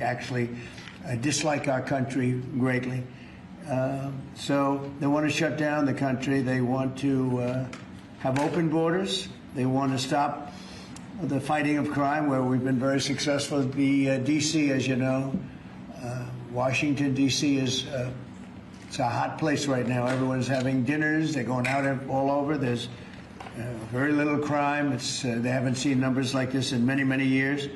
actually dislike our country greatly. So they want to shut down the country. They want to have open borders. They want to stop the fighting of crime, where we've been very successful. The D.C., as you know, Washington, D.C. is it's a hot place right now. Everyone's having dinners. They're going out all over. There's very little crime. They haven't seen numbers like this in many, many years.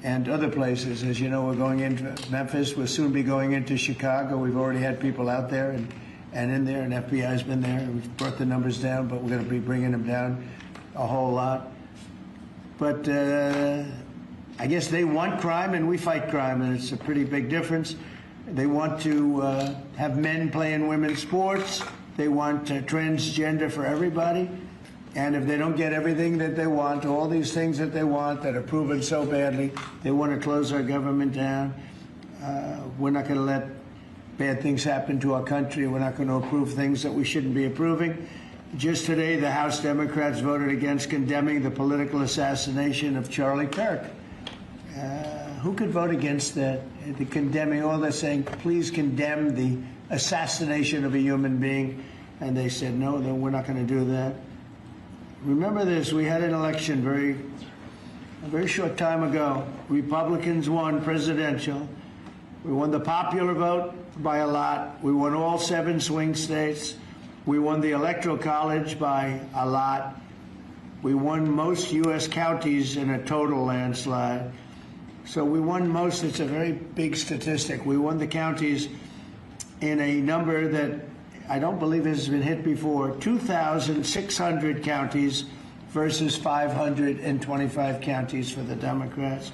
And other places, as you know, we're going into Memphis. We'll soon be going into Chicago. We've already had people out there and in there, and FBI's been there. We've brought the numbers down, but we're going to be bringing them down a whole lot. But I guess they want crime, and we fight crime, and it's a pretty big difference. They want to have men playing women's sports. They want transgender for everybody. And if they don't get everything that they want, all these things that they want that are proven so badly, they want to close our government down. We're not going to let bad things happen to our country. We're not going to approve things that we shouldn't be approving. Just today, the House Democrats voted against condemning the political assassination of Charlie Kirk. Who could vote against that? The condemning, all they're saying, please condemn the assassination of a human being. And they said, no, we're not going to do that. Remember this, we had an election a very short time ago. Republicans won presidential. We won the popular vote by a lot. We won all 7 swing states. We won the Electoral College by a lot. We won most U.S. counties in a total landslide. So we won most. It's a very big statistic. We won the counties in a number that I don't believe has been hit before. 2,600 counties versus 525 counties for the Democrats.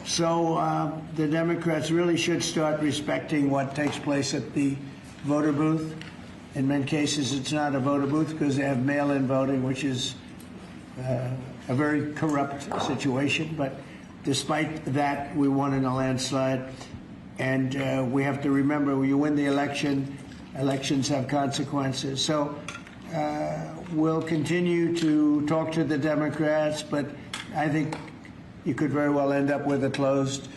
So the Democrats really should start respecting what takes place at the voter booth. In many cases, it's not a voter booth because they have mail-in voting, which is a very corrupt situation. But despite that, we won in a landslide. And we have to remember, when you win the election, elections have consequences. So we'll continue to talk to the Democrats, but I think you could very well end up with a closed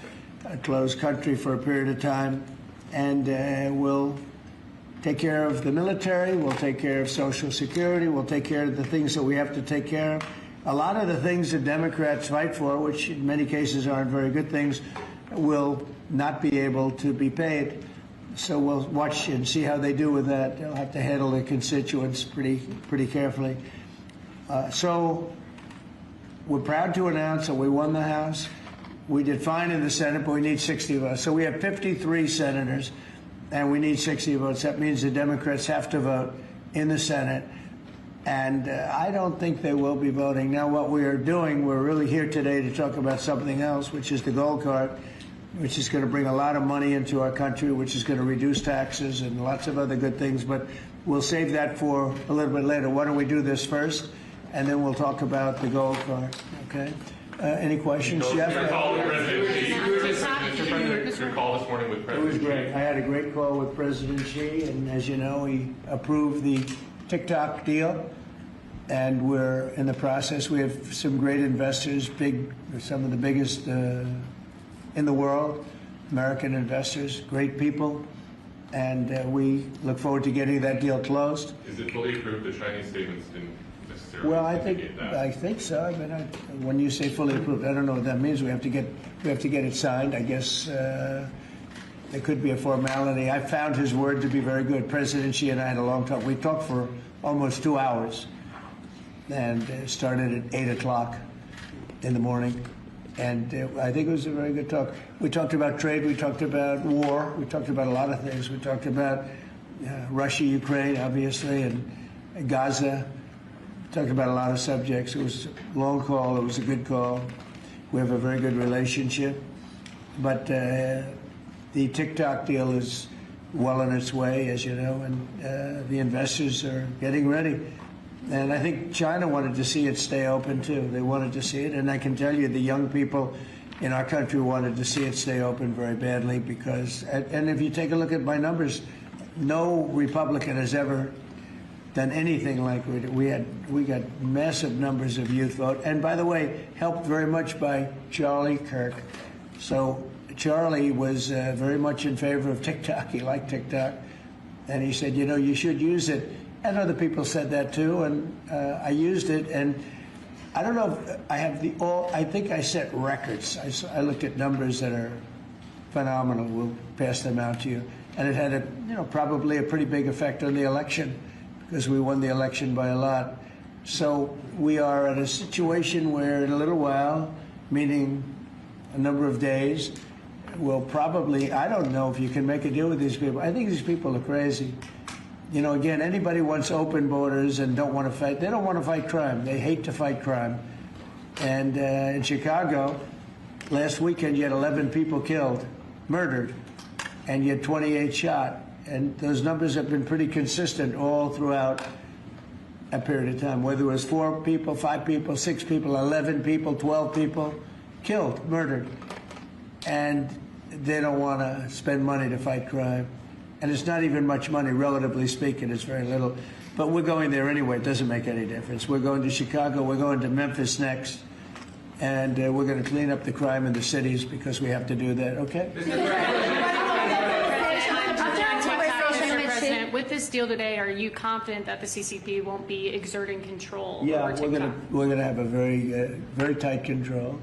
country for a period of time. And we'll take care of the military, we'll take care of Social Security, we'll take care of the things that we have to take care of. A lot of the things that Democrats fight for, which in many cases aren't very good things, will not be able to be paid. So we'll watch and see how they do with that. They'll have to handle their constituents pretty carefully. So we're proud to announce that we won the House. We did fine in the Senate, but we need 60 votes. So we have 53 senators, and we need 60 votes. That means the Democrats have to vote in the Senate. And I don't think they will be voting. Now, what we are doing, we're really here today to talk about something else, which is the gold card, which is going to bring a lot of money into our country, which is going to reduce taxes and lots of other good things. But we'll save that for a little bit later. Why don't we do this first, and then we'll talk about the gold card, okay? Any questions, Jeff? Your call with President Xi. Mr. President, your call this morning with President Xi. It was great. I had a great call with President Xi, and as you know, he approved the TikTok deal, and we're in the process. We have some great investors, some of the biggest in the world, American investors, great people, and we look forward to getting that deal closed. Is it fully approved? The Chinese statements didn't necessarily well, indicate that. I think so. I mean, when you say fully approved, I don't know what that means. We have to get it signed. I guess there could be a formality. I found his word to be very good. President Xi and I had a long talk. We talked for almost 2 hours, and started at 8 o'clock in the morning. And I think it was a very good talk. We talked about trade. We talked about war. We talked about a lot of things. We talked about Russia, Ukraine, obviously, and Gaza. We talked about a lot of subjects. It was a long call. It was a good call. We have a very good relationship. But the TikTok deal is well on its way, as you know, and the investors are getting ready. And I think China wanted to see it stay open, too. They wanted to see it. And I can tell you the young people in our country wanted to see it stay open very badly because, and if you take a look at my numbers, no Republican has ever done anything like we did. We got massive numbers of youth vote. And by the way, helped very much by Charlie Kirk. So Charlie was very much in favor of TikTok. He liked TikTok. And he said, you know, you should use it. And other people said that too. And I used it. And I don't know if I have I think I set records. I looked at numbers that are phenomenal. We'll pass them out to you. And it had probably a pretty big effect on the election because we won the election by a lot. So we are at a situation where in a little while, meaning a number of days, we'll probably, I don't know if you can make a deal with these people. I think these people are crazy. You know, again, anybody wants open borders and don't want to fight. They don't want to fight crime. They hate to fight crime. And in Chicago, last weekend, you had 11 people killed, murdered, and you had 28 shot. And those numbers have been pretty consistent all throughout a period of time, whether it was 4 people, 5 people, 6 people, 11 people, 12 people killed, murdered. And they don't want to spend money to fight crime. And it's not even much money, relatively speaking. It's very little. But we're going there anyway. It doesn't make any difference. We're going to Chicago. We're going to Memphis next. And we're going to clean up the crime in the cities because we have to do that. Okay? Mr. President, with this deal today, are you confident that the CCP won't be exerting control over TikTok? Yeah, we're going to have a very tight control.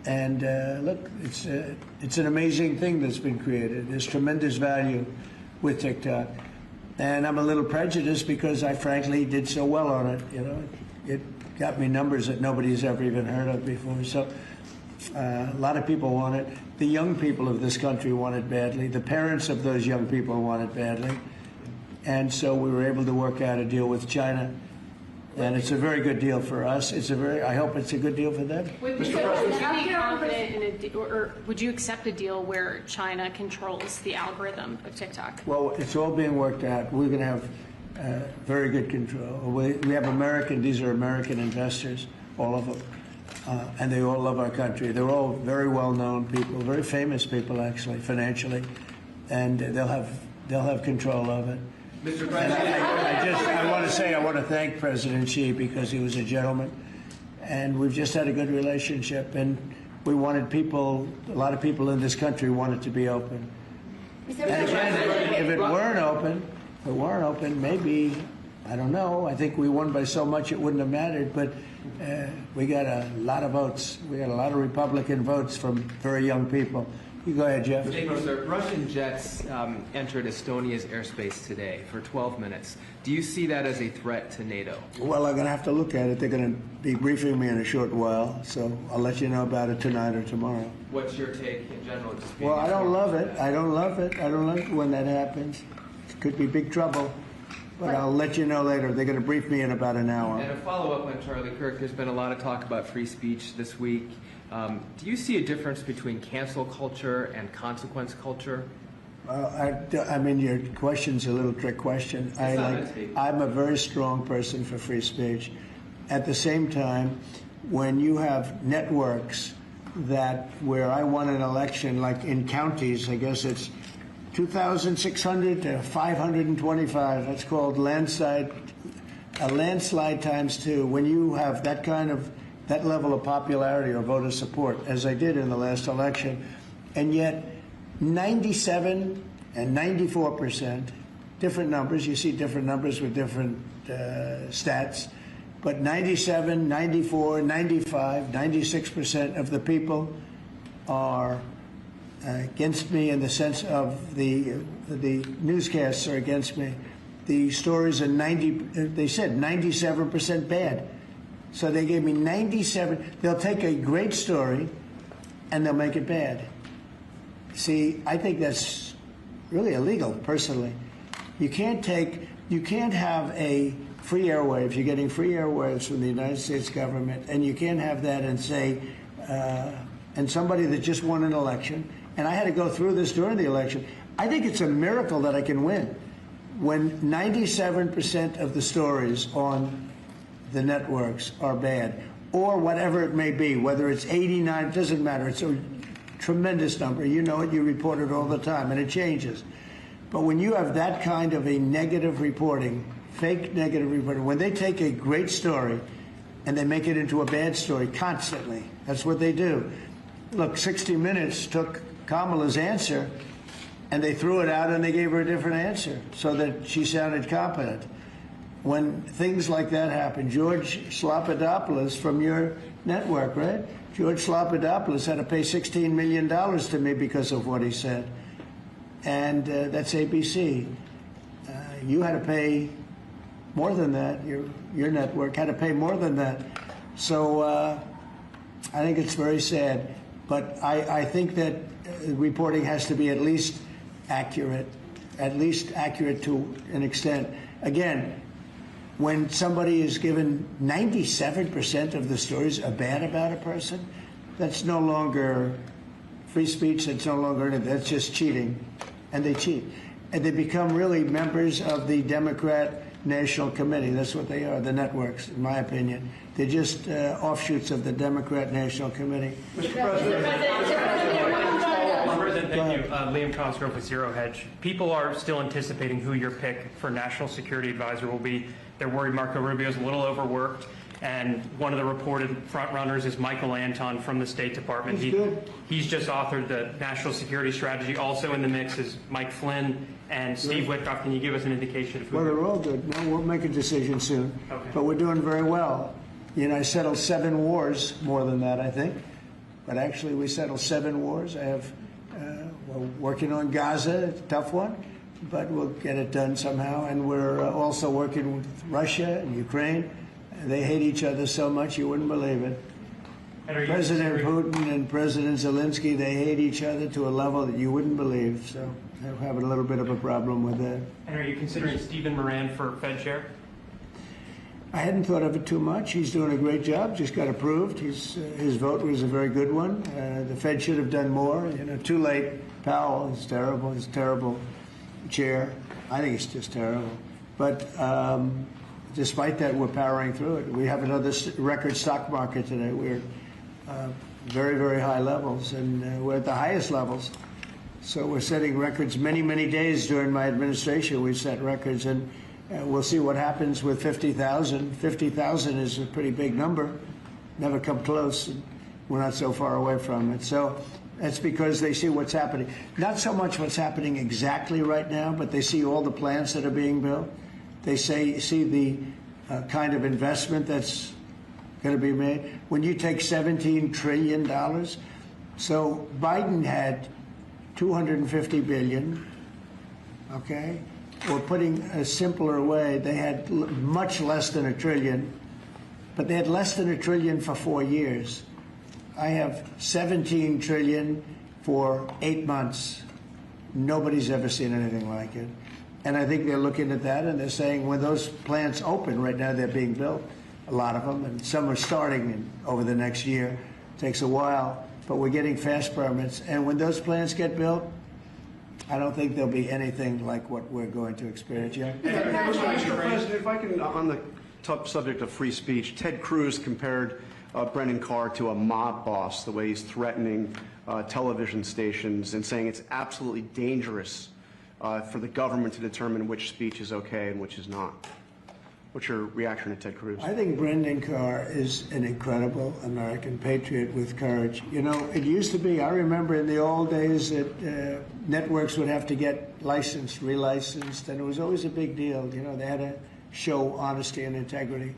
And look, it's an amazing thing that's been created. There's tremendous value with TikTok. And I'm a little prejudiced because I frankly did so well on it. You know, it got me numbers that nobody's ever even heard of before. So a lot of people want it. The young people of this country want it badly. The parents of those young people want it badly. And so we were able to work out a deal with China. And it's a very good deal for us. I hope it's a good deal for them. Would you be confident in or would you accept a deal where China controls the algorithm of TikTok? Well, it's all being worked out. We're going to have very good control. We have these are American investors, all of them. And they all love our country. They're all very well-known people, very famous people, actually, financially. And they'll have control of it. Mr. And President, I want to thank President Xi because he was a gentleman, and we've just had a good relationship. And we wanted a lot of people in this country wanted to be open. And again, if it weren't open, maybe, I don't know. I think we won by so much it wouldn't have mattered. But we got a lot of votes. We got a lot of Republican votes from very young people. You go ahead, Jeff. thank you, sir. Russian jets entered Estonia's airspace today for 12 minutes. Do you see that as a threat to NATO? Well, I'm going to have to look at it. They're going to be briefing me in a short while, so I'll let you know about it tonight or tomorrow. What's your take in general? Just being Well, I don't love it. I don't love it when that happens. It could be big trouble, but I'll let you know later. They're going to brief me in about an hour. And a follow-up on Charlie Kirk. There's been a lot of talk about free speech this week. Do you see a difference between cancel culture and consequence culture? I mean, your question's a little trick question. I'm a very strong person for free speech. At the same time, when you have networks where I won an election, like in counties, I guess it's 2,600 to 525. That's called a landslide times 2. When you have that level of popularity or voter support, as I did in the last election, and yet 97 and 94%, different numbers, you see different numbers with different stats, but 97, 94, 95, 96% of the people are against me in the sense of the newscasts are against me. The stories are they said 97% bad. So they gave me 97. They'll take a great story and they'll make it bad. See, I think that's really illegal, personally. You can't have a free airwaves. You're getting free airwaves from the United States government, and you can't have that and say, and somebody that just won an election, and I had to go through this during the election. I think it's a miracle that I can win when 97% of the stories on the networks are bad, or whatever it may be, whether it's 89, it doesn't matter. It's a tremendous number. You know it, you report it all the time, and it changes. But when you have that kind of a negative reporting, fake negative reporting, when they take a great story and they make it into a bad story constantly, that's what they do. Look, 60 Minutes took Kamala's answer, and they threw it out and they gave her a different answer so that she sounded competent. When things like that happen, George Slopadopoulos from your network, right? George Slopadopoulos had to pay $16 million to me because of what he said. And that's ABC. You had to pay more than that. Your network had to pay more than that. So I think it's very sad. But I think that reporting has to be at least accurate to an extent. Again, when somebody is given 97% of the stories are bad about a person, that's no longer free speech, that's no longer anything, that's just cheating. And they cheat. And they become really members of the Democrat National Committee. That's what they are, the networks, in my opinion. They're just offshoots of the Democrat National Committee. Mr. President, thank you. Liam Cosgrove with Zero Hedge. People are still anticipating who your pick for National Security Advisor will be. They're worried Marco Rubio is a little overworked, and one of the reported frontrunners is Michael Anton from the State Department. He's just authored the National Security Strategy. Also in the mix is Mike Flynn and Steve Witkoff. Can you give us an indication of who? Well, they're all good. No, we'll make a decision soon. Okay. But we're doing very well. You know, I settled 7 wars, more than that, I think. But actually, we settled 7 wars. I have, we're working on Gaza, it's a tough one, but we'll get it done somehow. And we're also working with Russia and Ukraine. They hate each other so much you wouldn't believe it. President Putin and President Zelensky, they hate each other to a level that you wouldn't believe. So they're having a little bit of a problem with that. And are you considering Stephen Moran for Fed chair? I hadn't thought of it too much. He's doing a great job. Just got approved. His vote was a very good one. The Fed should have done more. You know, too late. Powell is terrible. He's a terrible chair. I think it's just terrible. But despite that, we're powering through it. We have another record stock market today. We're very, very high levels, and we're at the highest levels. So we're setting records. Many, many days during my administration, we've set records, and we'll see what happens with 50,000. 50,000 is a pretty big number. Never come close. We're not so far away from it. So that's because they see what's happening. Not so much what's happening exactly right now, but they see all the plants that are being built. They see the kind of investment that's going to be made. When you take $17 trillion, so Biden had $250 billion, okay? Or putting a simpler way, they had much less than $1 trillion, but they had less than $1 trillion for 4 years. I have $17 trillion for 8 months. Nobody's ever seen anything like it. And I think they're looking at that and they're saying when those plants open, right now they're being built, a lot of them, and some are starting over the next year. It takes a while, but we're getting fast permits. And when those plants get built, I don't think there'll be anything like what we're going to experience yet. Mr. President, if I can, on the top subject of free speech, Ted Cruz compared Brendan Carr to a mob boss, the way he's threatening television stations and saying it's absolutely dangerous for the government to determine which speech is okay and which is not. What's your reaction to Ted Cruz? I think Brendan Carr is an incredible American patriot with courage. You know, it used to be, I remember in the old days that networks would have to get licensed, relicensed, and it was always a big deal. You know, they had to show honesty and integrity.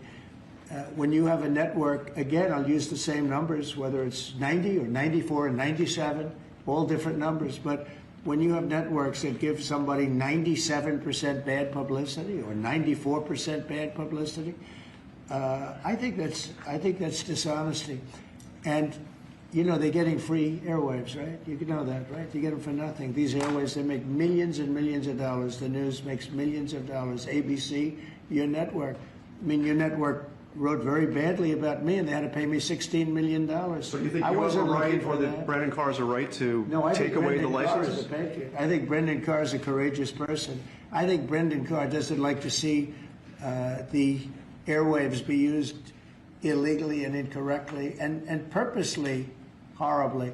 When you have a network, again, I'll use the same numbers, whether it's 90 or 94 and 97, all different numbers, but when you have networks that give somebody 97% bad publicity or 94% bad publicity, I think that's dishonesty. And you know they're getting free airwaves, right? You know that, right? You get them for nothing. These airwaves, they make millions and millions of dollars. The news makes millions of dollars. ABC, your network. I mean, your network wrote very badly about me, and they had to pay me $16 million. So you think you have a right, or that Brendan Carr has a right to take away the licenses? I think Brendan Carr is a courageous person. I think Brendan Carr doesn't like to see the airwaves be used illegally and incorrectly and purposely horribly.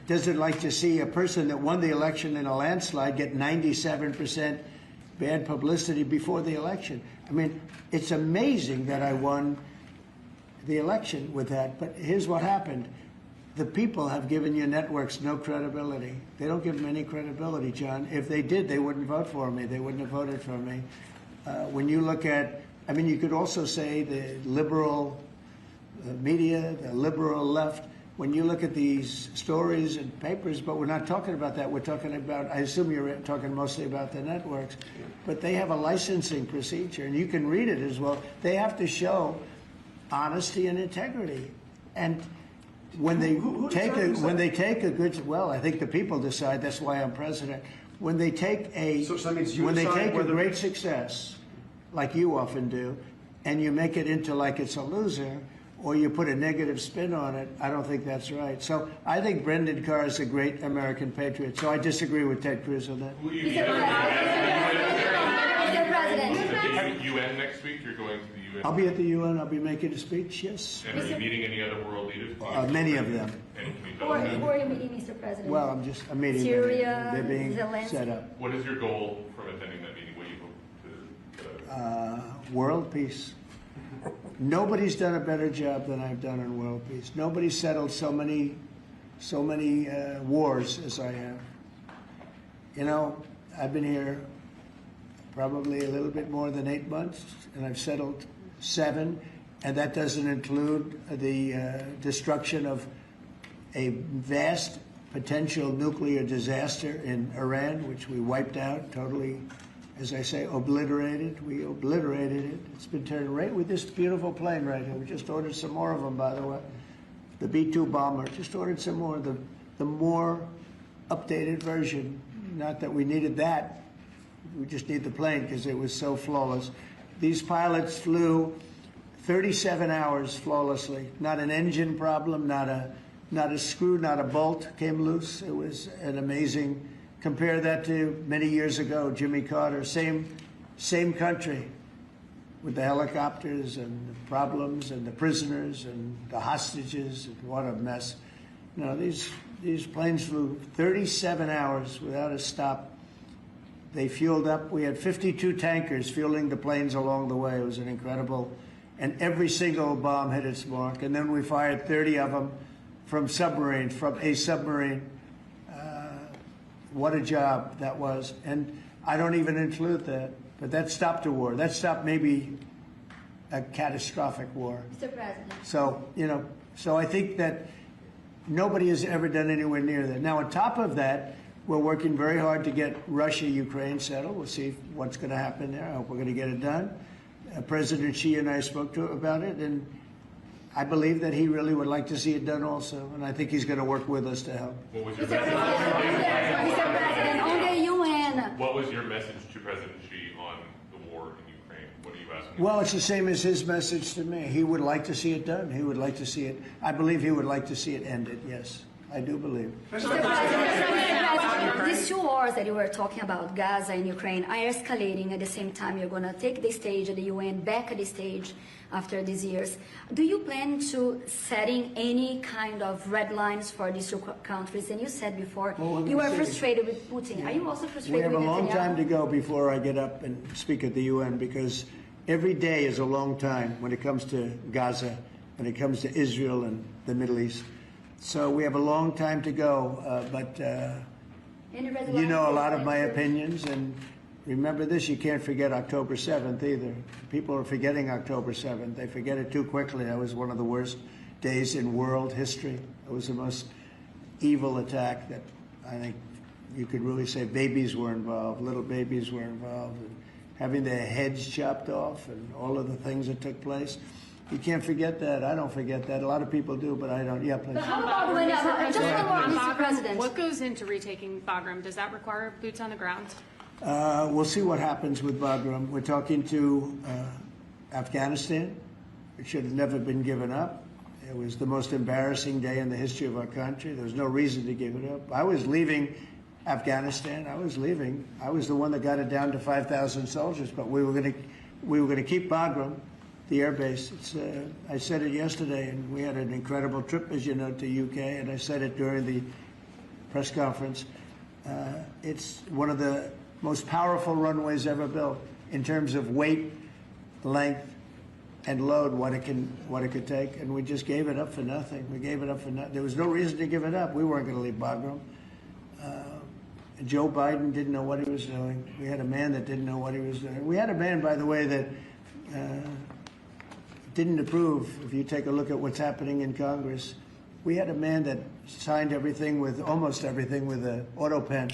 Doesn't like to see a person that won the election in a landslide get 97% bad publicity before the election. I mean, it's amazing that I won the election with that, but here's what happened. the people have given your networks no credibility. They don't give them any credibility, John. If they did, they wouldn't vote for me. They wouldn't have voted for me. When you look at, I mean, you could also say the liberal media, the liberal left, when you look at these stories and papers, but we're not talking about that. We're talking about, I assume you're talking mostly about the networks, but they have a licensing procedure, and you can read it as well. They have to show honesty and integrity. And when they take a good, well, I think the people decide. That's why I'm president. When they take a So that means you when they decide take a whether- great success, like you often do, and you make it into like it's a loser, or you put a negative spin on it, I don't think that's right. So I think Brendan Carr is a great American patriot. So I disagree with Ted Cruz on that. Will you be Mr. President. UN next week? You're going to the UN? I'll be at the UN. I'll be making a speech. Yes, And are you meeting any other world leaders? many of them. And can you Who tell us are you meeting, Mr. President? Well, I'm meeting. Syria, They're being Zelensky. set up. what is your goal from attending that meeting? What do you hope to get out of it? World peace. Nobody's done a better job than I've done on world peace. Nobody's settled so many wars as I have. You know, I've been here probably a little bit more than 8 months, and I've settled 7, and that doesn't include the destruction of a vast potential nuclear disaster in Iran, which we wiped out totally. As I say, obliterated. We obliterated it. It's been turned right with this beautiful plane right here. We just ordered some more of them, by the way. The B-2 bomber. Just ordered some more. The more updated version. Not that we needed that. We just need the plane because it was so flawless. These pilots flew 37 hours flawlessly. Not an engine problem. Not a screw. Not a bolt came loose. It was an amazing. Compare that to many years ago, Jimmy Carter, same country, with the helicopters and the problems and the prisoners and the hostages, and what a mess. You know, these planes flew 37 hours without a stop. They fueled up. We had 52 tankers fueling the planes along the way. It was an incredible, and every single bomb hit its mark. And then we fired 30 of them from a submarine. What a job that was. And I don't even include that. But that stopped a war. That stopped maybe a catastrophic war. Mr. President. So, you know, so I think that nobody has ever done anywhere near that. Now, on top of that, we're working very hard to get Russia-Ukraine settled. We'll see what's going to happen there. I hope we're going to get it done. President Xi and I spoke to about it, and I believe that he really would like to see it done also, and I think he's going to work with us to help. What was your Mr. President, on the UN. What was your message to President Xi on the war in Ukraine? What are you asking? Well, it's the same as his message to me. He would like to see it done. He would like to see it. I believe he would like to see it ended, yes. I do believe. Mr. President, these 2 wars that you were talking about, Gaza and Ukraine, are escalating. At the same time, you're going to take the stage at the UN, back at the stage after these years. Do you plan to setting any kind of red lines for these 2 countries? And you said before, you are frustrated with Putin. Are you also We frustrated have a with long Netanyahu? time to go before I get up and speak at the UN, because every day is a long time when it comes to Gaza, when it comes to Israel and the Middle East. So we have a long time to go, but you know a lot of my opinions, and remember this, you can't forget October 7th either. People are forgetting October 7th. They forget it too quickly. That was one of the worst days in world history. It was the most evil attack that I think you could really say babies were involved, little babies were involved, and having their heads chopped off and all of the things that took place. You can't forget that. I don't forget that. A lot of people do, but I don't. Yeah, please. But how about when, just one more, Mr. President. What goes into retaking Bagram? Does that require boots on the ground? We'll see what happens with Bagram. We're talking to Afghanistan. It should have never been given up. It was the most embarrassing day in the history of our country. There was no reason to give it up. I was leaving Afghanistan. I was leaving. I was the one that got it down to 5,000 soldiers, but we were going to keep Bagram, the air base. I said it yesterday, and we had an incredible trip, as you know, to UK, and I said it during the press conference. It's one of the most powerful runways ever built in terms of weight, length, and load what it could take, and we just gave it up for nothing. We gave it up for nothing. There was no reason to give it up. We weren't going to leave Bagram. Joe Biden didn't know what he was doing. We had a man that didn't know what he was doing. We had a man, by the way, that didn't approve. If you take a look at what's happening in Congress, we had a man that signed everything with almost everything with an auto pen,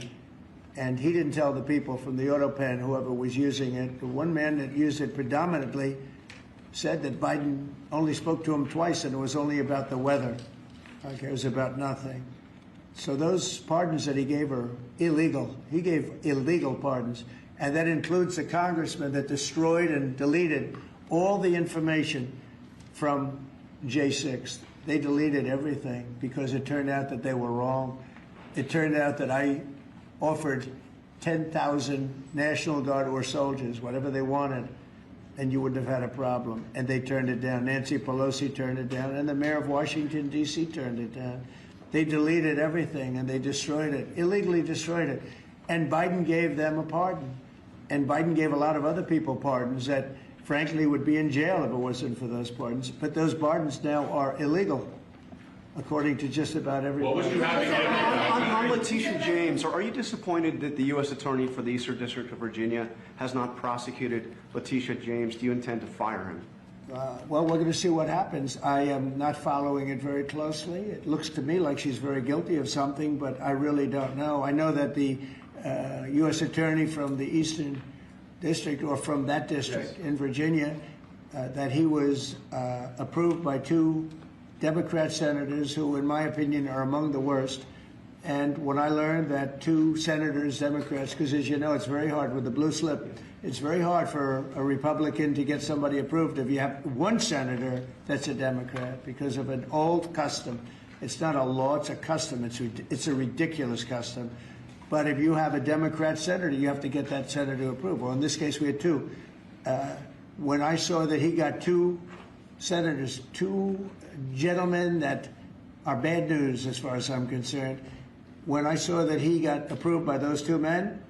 and he didn't tell the people from the auto pen, whoever was using it. The one man that used it predominantly said that Biden only spoke to him twice, and it was only about the weather. Okay, it was about nothing. So those pardons that he gave are illegal. He gave illegal pardons, and that includes the congressman that destroyed and deleted all the information from J6. They deleted everything because it turned out that they were wrong. It turned out that I offered 10,000 National Guard or soldiers, whatever they wanted, and you wouldn't have had a problem. And they turned it down. Nancy Pelosi turned it down, and the mayor of Washington, D.C. turned it down. They deleted everything, and they destroyed it, illegally destroyed it. And Biden gave them a pardon. And Biden gave a lot of other people pardons that, frankly, would be in jail if it wasn't for those pardons. But those pardons now are illegal, according to just about everybody. What was you having On Letitia James, are you disappointed that the U.S. Attorney for the Eastern District of Virginia has not prosecuted Letitia James? Do you intend to fire him? Well, we're going to see what happens. I am not following it very closely. It looks to me like she's very guilty of something, but I really don't know. I know that the U.S. Attorney from the Eastern District, or from that district in Virginia, that he was approved by 2 Democrat senators who, in my opinion, are among the worst. And when I learned that 2 senators, Democrats, because as you know, it's very hard with the blue slip, it's very hard for a Republican to get somebody approved if you have 1 senator that's a Democrat because of an old custom. It's not a law, it's a custom. It's a ridiculous custom. But if you have a Democrat senator, you have to get that senator to approve. Well, in this case, we had 2. When I saw that he got 2 senators, 2 gentlemen that are bad news as far as I'm concerned, when I saw that he got approved by those 2 men,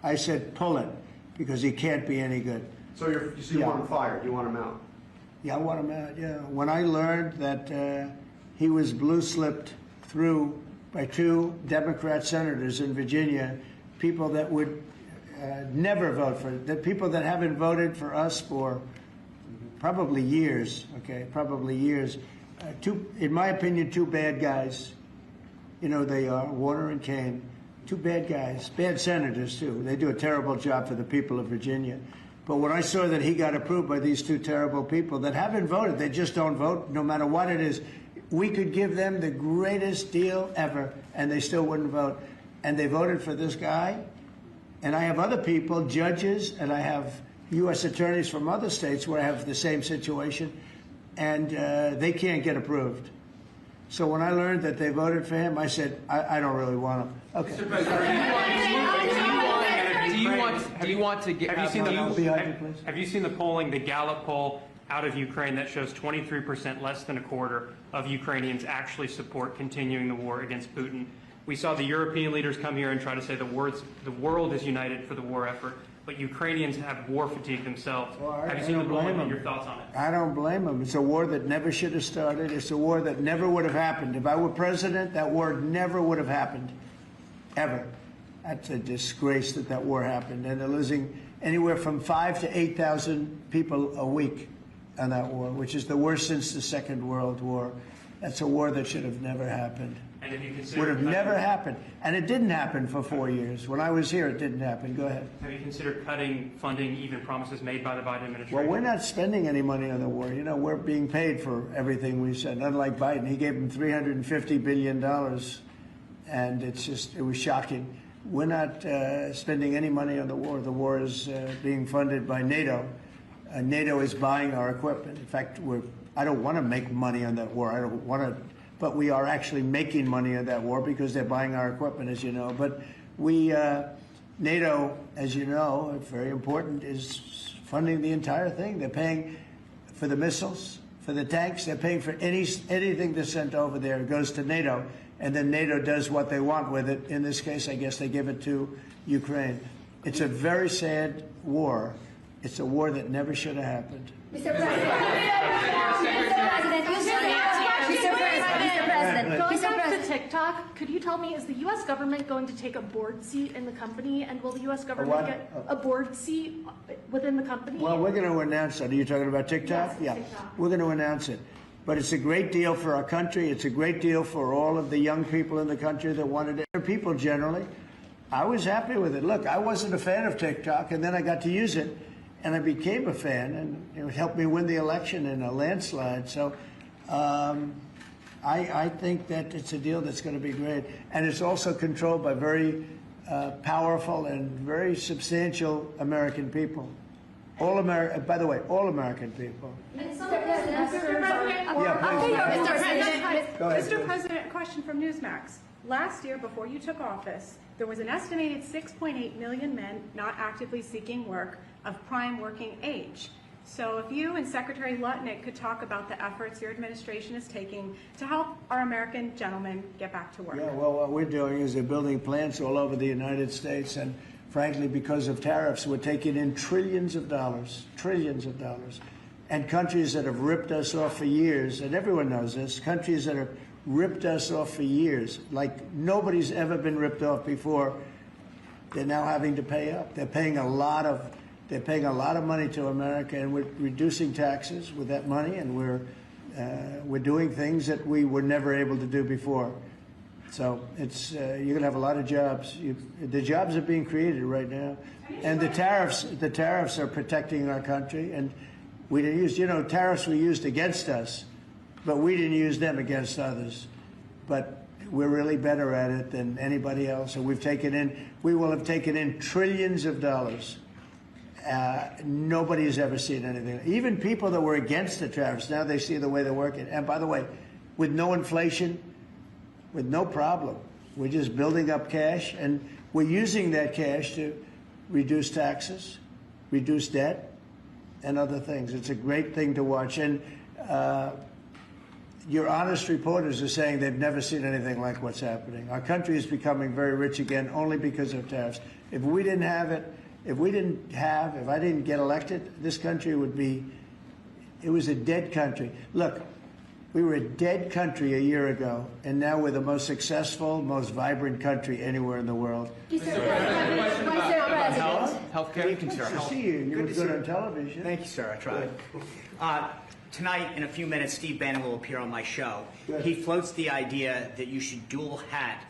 I said, pull it, because he can't be any good. So you want him fired? You want him out? Yeah, I want him out, yeah. When I learned that he was blue-slipped through by 2 Democrat senators in Virginia, people that would never vote for it, the people that haven't voted for us for probably years, okay, probably years. In my opinion, 2 bad guys. You know they are, Warner and Kane. 2 bad guys, bad senators too. They do a terrible job for the people of Virginia. But when I saw that he got approved by these 2 terrible people that haven't voted, they just don't vote no matter what it is. We could give them the greatest deal ever, and they still wouldn't vote. And they voted for this guy. And I have other people, judges, and I have U.S. attorneys from other states where I have the same situation, and they can't get approved. So when I learned that they voted for him, I said, I don't really want him. Okay. Have you seen the polling, the Gallup poll out of Ukraine that shows 23%, less than a quarter, of Ukrainians actually support continuing the war against Putin? We saw the European leaders come here and try to say the world is united for the war effort, but Ukrainians have war fatigue themselves. Have you seen the polling and your thoughts on it? I don't blame them. It's a war that never should have started. It's a war that never would have happened. If I were president, that war never would have happened, ever. That's a disgrace that that war happened. And they're losing anywhere from 5,000 to 8,000 people a week on that war, which is the worst since the Second World War. That's a war that should have never happened. And if you consider Would have never happened. And it didn't happen for 4 years. When I was here, it didn't happen. Go ahead. Have you considered cutting funding, even promises made by the Biden administration? Well, we're not spending any money on the war. You know, we're being paid for everything we said. Unlike Biden, he gave them $350 billion, and it was shocking. We're not spending any money on the war. The war is being funded by NATO. NATO is buying our equipment. In fact, I don't want to make money on that war. I don't want to, but we are actually making money on that war because they're buying our equipment, as you know. But NATO, as you know, very important, is funding the entire thing. They're paying for the missiles, for the tanks. They're paying for anything that's sent over there. It goes to NATO, and then NATO does what they want with it. In this case, I guess they give it to Ukraine. It's a very sad war. It's a war that never should have happened. Mr. President, Going back to TikTok, could you tell me, is the U.S. government going to take a board seat in the company, and will the U.S. government get a board seat within the company? Well, we're going to announce that. Are you talking about TikTok? Yes, Yeah, TikTok. we're going to announce it. But it's a great deal for our country. It's a great deal for all of the young people in the country that wanted it. People generally. I was happy with it. Look, I wasn't a fan of TikTok, and then I got to use it, and I became a fan, and it helped me win the election in a landslide. So I think that it's a deal that's going to be great. And it's also controlled by very powerful and very substantial American people. By the way, all American people. Mr. President, Mr. President, a question from Newsmax. Last year, before you took office, there was an estimated 6.8 million men not actively seeking work of prime working age. So if you and Secretary Lutnick could talk about the efforts your administration is taking to help our American gentlemen get back to work. Yeah, well, what we're doing is they're building plants all over the United States, and frankly, because of tariffs, we're taking in trillions of dollars, and countries that have ripped us off for years, and everyone knows this, countries that have ripped us off for years, like nobody's ever been ripped off before, they're now having to pay up. They're paying a lot of money to America, and we're reducing taxes with that money, and we're doing things that we were never able to do before. So it's you're going to have a lot of jobs. The jobs are being created right now, and the tariffs are protecting our country. And we didn't use, tariffs were used against us, but we didn't use them against others. But we're really better at it than anybody else. And we will have taken in trillions of dollars. Nobody has ever seen anything. Even people that were against the tariffs, now they see the way they're working. And by the way, with no inflation, with no problem. We're just building up cash, and we're using that cash to reduce taxes, reduce debt, and other things. It's a great thing to watch. And your honest reporters are saying they've never seen anything like what's happening. Our country is becoming very rich again only because of tariffs. If we didn't have it, if I didn't get elected, this country it was a dead country. Look, we were a dead country a year ago, and now we're the most successful, most vibrant country anywhere in the world. Mr. President. Healthcare. Good to see you. You were good on television. Thank you, sir. I tried. Tonight, in a few minutes, Steve Bannon will appear on my show. Good. He floats the idea that you should dual hat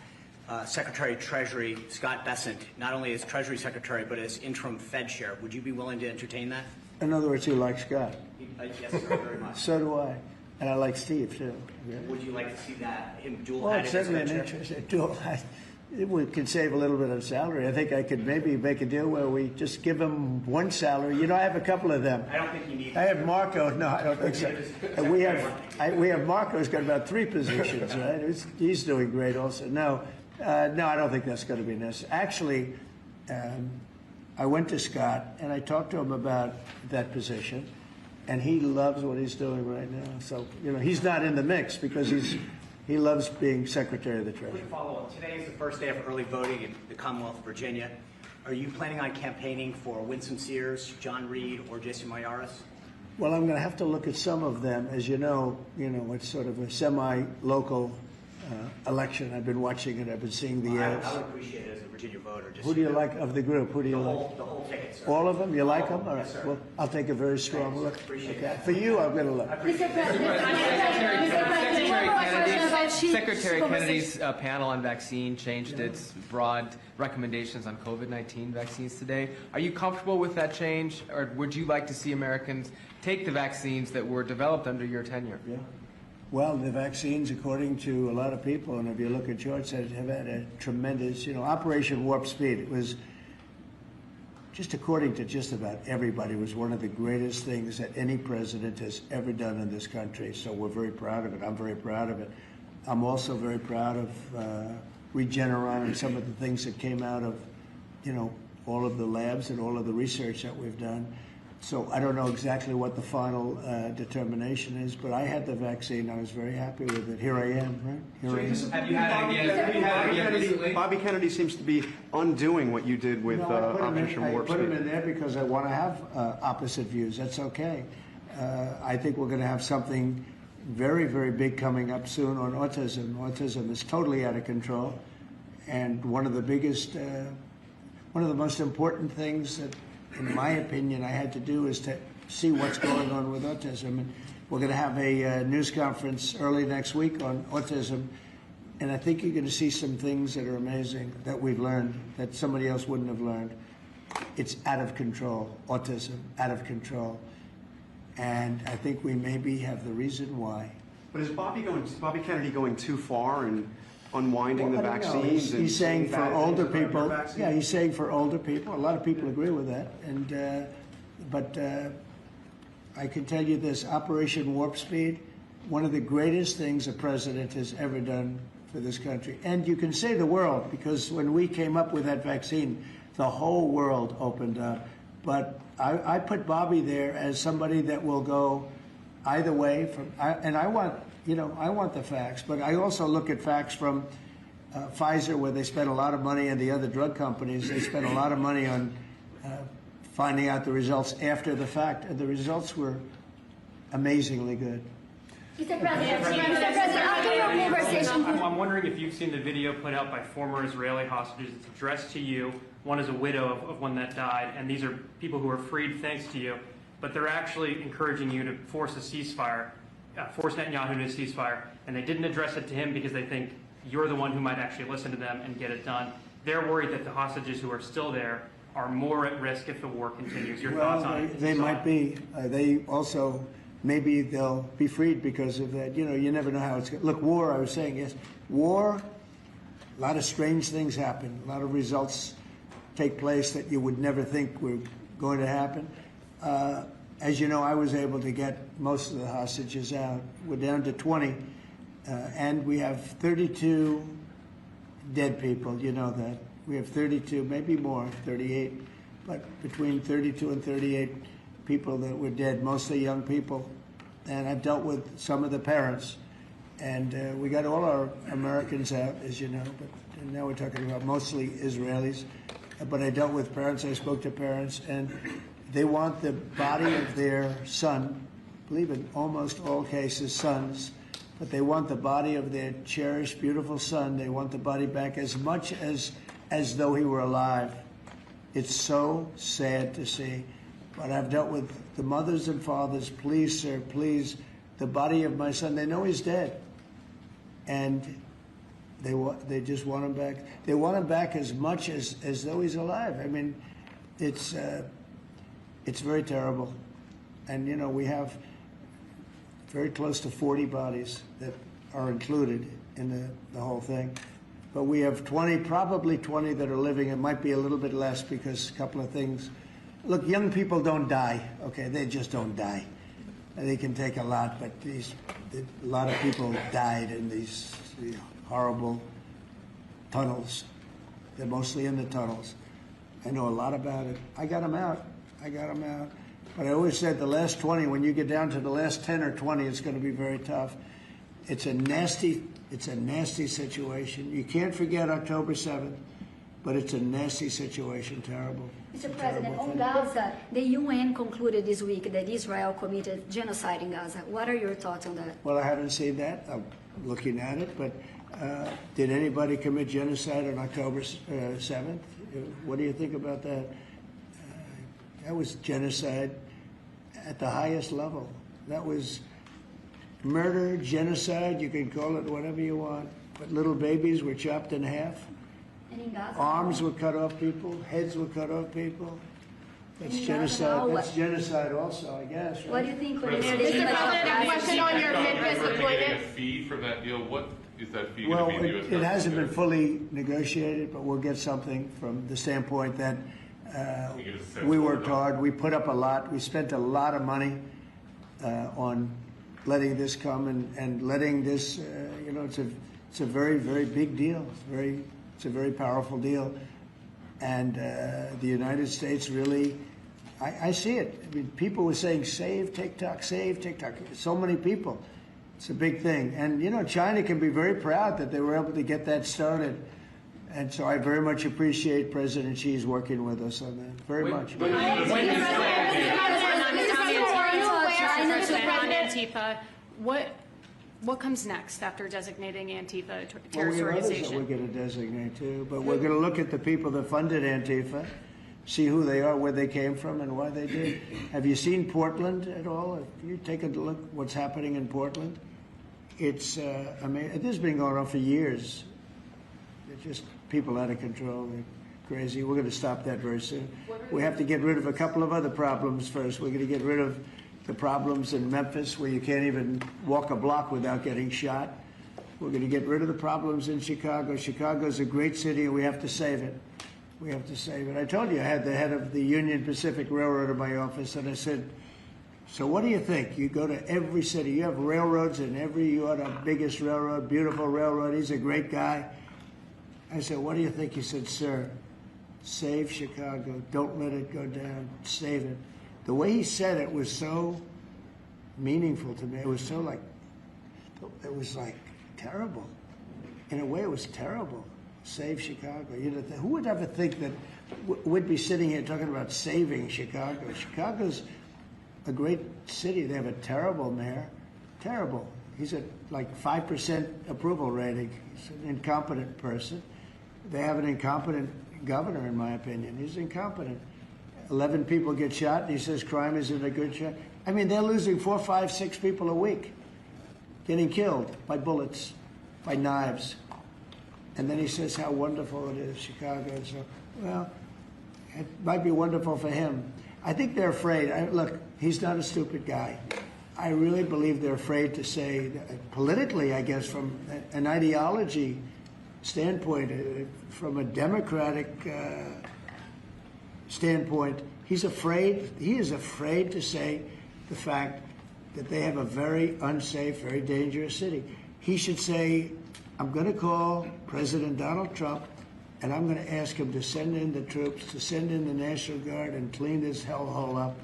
Secretary of Treasury Scott Bessent, not only as Treasury Secretary, but as interim Fed chair. Would you be willing to entertain that? In other words, you like Scott. Yes, sir, very much. So do I. And I like Steve, too. Yeah. Would you like to see that, him dual Well, hatted it's as certainly Fed an chair? interest. Dual hat. We could save a little bit of salary. I think I could maybe make a deal where we just give him one salary. I have a couple of them. I don't think you need. I have Marco. No, I don't think so. And we have Marco who's got about 3 positions, right? He's doing great also. No, I don't think that's going to be necessary. Actually, I went to Scott and I talked to him about that position, and he loves what he's doing right now. So he's not in the mix because he loves being Secretary of the Treasury. Quick follow-up. Today is the first day of early voting in the Commonwealth of Virginia. Are you planning on campaigning for Winston Sears, John Reed, or Jason Mayaris? Well, I'm going to have to look at some of them. As you know, it's sort of a semi-local election. I've been watching it. I've been seeing the ads. I would appreciate it as a Virginia voter. Just Who do you like of the group? Who do you like? The whole ticket, sir. All of them? You like them? All right. Yes, sir. Well, I'll take a very strong look. Appreciate Okay. that. For you, I'm going to look. Secretary Kennedy's panel on vaccine changed its broad recommendations on COVID-19 vaccines today. Are you comfortable with that change, or would you like to see Americans take the vaccines that were developed under your tenure? Yeah. Well, the vaccines, according to a lot of people, and if you look at charts, have had a tremendous, Operation Warp Speed. It was, just according to just about everybody, was one of the greatest things that any president has ever done in this country. So we're very proud of it. I'm very proud of it. I'm also very proud of Regeneron and some of the things that came out of, all of the labs and all of the research that we've done. So I don't know exactly what the final determination is, but I had the vaccine. I was very happy with it. Here I am, right? Here I am. Have you had it again? Have you had it again recently? Bobby Kennedy seems to be undoing what you did with Operation Warp I put him Speed. in there because I want to have opposite views. That's okay. I think we're going to have something very, very big coming up soon on autism. Autism is totally out of control. And one of the most important things that, in my opinion, I had to do is to see what's going on with autism. And we're going to have a news conference early next week on autism. And I think you're going to see some things that are amazing that we've learned that somebody else wouldn't have learned. It's out of control, autism, out of control. And I think we maybe have the reason why. But is Bobby Kennedy going too far in unwinding the vaccines? He's saying for older people. Vaccines? Yeah, he's saying for older people. A lot of people agree with that. And but I can tell you this: Operation Warp Speed, one of the greatest things a president has ever done for this country. And you can say the world, because when we came up with that vaccine, the whole world opened up. But I put Bobby there as somebody that will go either way. And I want the facts, but I also look at facts from Pfizer, where they spent a lot of money, and the other drug companies, they spent a lot of money on finding out the results after the fact, and the results were amazingly good. Mr. President, after your conversation, I'm wondering if you've seen the video put out by former Israeli hostages. It's addressed to you. One is a widow of one that died, and these are people who are freed thanks to you. But they're actually encouraging you to force a ceasefire, force Netanyahu to a ceasefire, and they didn't address it to him because they think you're the one who might actually listen to them and get it done. They're worried that the hostages who are still there are more at risk if the war continues. Your thoughts on it? They might be. They also, maybe they'll be freed because of that. You know, you never know how it's going to look. War, I was saying, yes. War, a lot of strange things happen. A lot of results take place that you would never think were going to happen. As you know, I was able to get most of the hostages out. We're down to 20, and we have 32 dead people. You know that. We have 32, maybe more, 38, but between 32 and 38 people that were dead, mostly young people. And I've dealt with some of the parents, and we got all our Americans out, as you know, but now we're talking about mostly Israelis. But I dealt with parents, I spoke to parents, and they want the body of their son, I believe in almost all cases sons, but they want the body of their cherished, beautiful son. They want the body back as much as though he were alive. It's so sad to see. But I've dealt with the mothers and fathers. Please, sir, please, the body of my son. They know he's dead, and they just want him back. They want him back as much as though he's alive. I mean, it's very terrible. And you know, we have very close to 40 bodies that are included in the whole thing. But we have 20, probably 20 that are living. It might be a little bit less because a couple of things. Look, young people don't die, okay? They just don't die. They can take a lot, but a lot of people died in these horrible tunnels. They're mostly in the tunnels. I know a lot about it. I got them out. But I always said the last 20, when you get down to the last 10 or 20, it's going to be very tough. It's a nasty situation. You can't forget October 7th, but it's a nasty situation, terrible. Mr. President, on Gaza, the UN concluded this week that Israel committed genocide in Gaza. What are your thoughts on that? Well, I haven't seen that. I'm looking at it, but did anybody commit genocide on October 7th? What do you think about that? That was genocide at the highest level. That was murder, genocide, you can call it whatever you want. But little babies were chopped in half. And in Gaza, Arms were cut off people, heads were cut off people. That's genocide. That's genocide also, I guess. Right? what do you think when Mr. they're the President, a question on your Memphis Getting a deployment. fee for that deal, what is that fee Well, going to be? The U.S. it hasn't been government? fully negotiated, but we'll get something from the standpoint that You get a sense we of worked it. hard. We put up a lot. We spent a lot of money on letting this come and letting this, you know, it's a very, very big deal. It's a very powerful deal. And the United States really I see it. I mean, people were saying, save TikTok, save TikTok. So many people. It's a big thing. And, you know, China can be very proud that they were able to get that started. And so I very much appreciate President Xi's working with us on that. Very much. On Antifa, what comes next after designating Antifa a terrorist organization? We're going to designate too, but we're going to look at the people that funded Antifa, see who they are, where they came from, and why they did. Have you seen Portland at all? Have you taken a look what's happening in Portland? It's, I mean, this has been going on for years. It's just people out of control. They're crazy. We're going to stop that very soon. We have to get rid of a couple of other problems first. We're going to get rid of the problems in Memphis where you can't even walk a block without getting shot. We're going to get rid of the problems in Chicago. Chicago's a great city and we have to save it. We have to save it. I told you I had the head of the Union Pacific Railroad in my office and I said, so what do you think? You go to every city, you have railroads in you are the biggest railroad, beautiful railroad. He's a great guy. I said, what do you think? He said, sir, save Chicago. Don't let it go down. Save it. The way he said it was so meaningful to me. It was like terrible. In a way, it was terrible. Save Chicago. You know, who would ever think that we'd be sitting here talking about saving Chicago? Chicago's a great city. They have a terrible mayor. Terrible. He's at like 5% approval rating. He's an incompetent person. They have an incompetent governor, in my opinion. He's incompetent. 11 people get shot, and he says crime isn't a good shot. I mean, they're losing 4, 5, 6 people a week, getting killed by bullets, by knives. And then he says how wonderful it is, Chicago. So, well, it might be wonderful for him. I think they're afraid. Look, he's not a stupid guy. I really believe they're afraid to say, politically, I guess, from an ideology standpoint, from a democratic standpoint, he is afraid to say the fact that they have a very unsafe, very dangerous city. He should say, I'm going to call President Donald Trump and I'm going to ask him to send in the troops, to send in the National Guard and clean this hellhole up.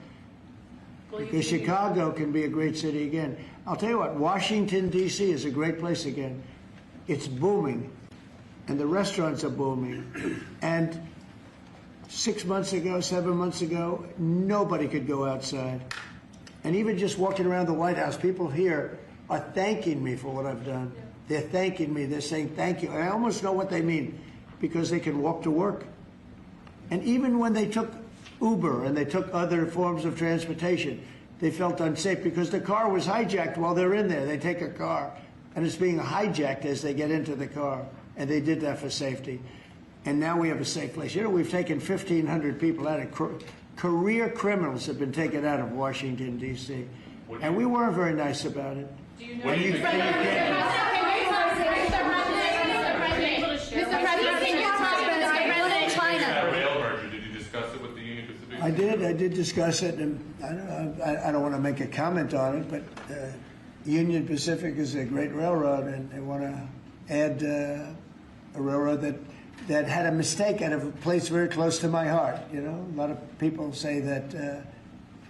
Because Chicago can be a great city again. I'll tell you what, Washington, D.C. is a great place again. It's booming. And the restaurants are booming. And 6 months ago, 7 months ago, nobody could go outside. And even just walking around the White House, people here are thanking me for what I've done. They're thanking me. They're saying thank you. And I almost know what they mean because they can walk to work. And even when they took Uber and they took other forms of transportation, they felt unsafe because the car was hijacked while they're in there. They take a car and it's being hijacked as they get into the car. And they did that for safety. And now we have a safe place. You know, we've taken 1,500 people out of career criminals have been taken out of Washington, D.C. And we weren't very nice about it. Do you know? Mr. President, China. Rail merger, did you discuss it with the Union Pacific? I did discuss it, and I don't want to make a comment on it, but Union Pacific is a great railroad, and they want to add a railroad that had a mistake at a place very close to my heart. You know, a lot of people say that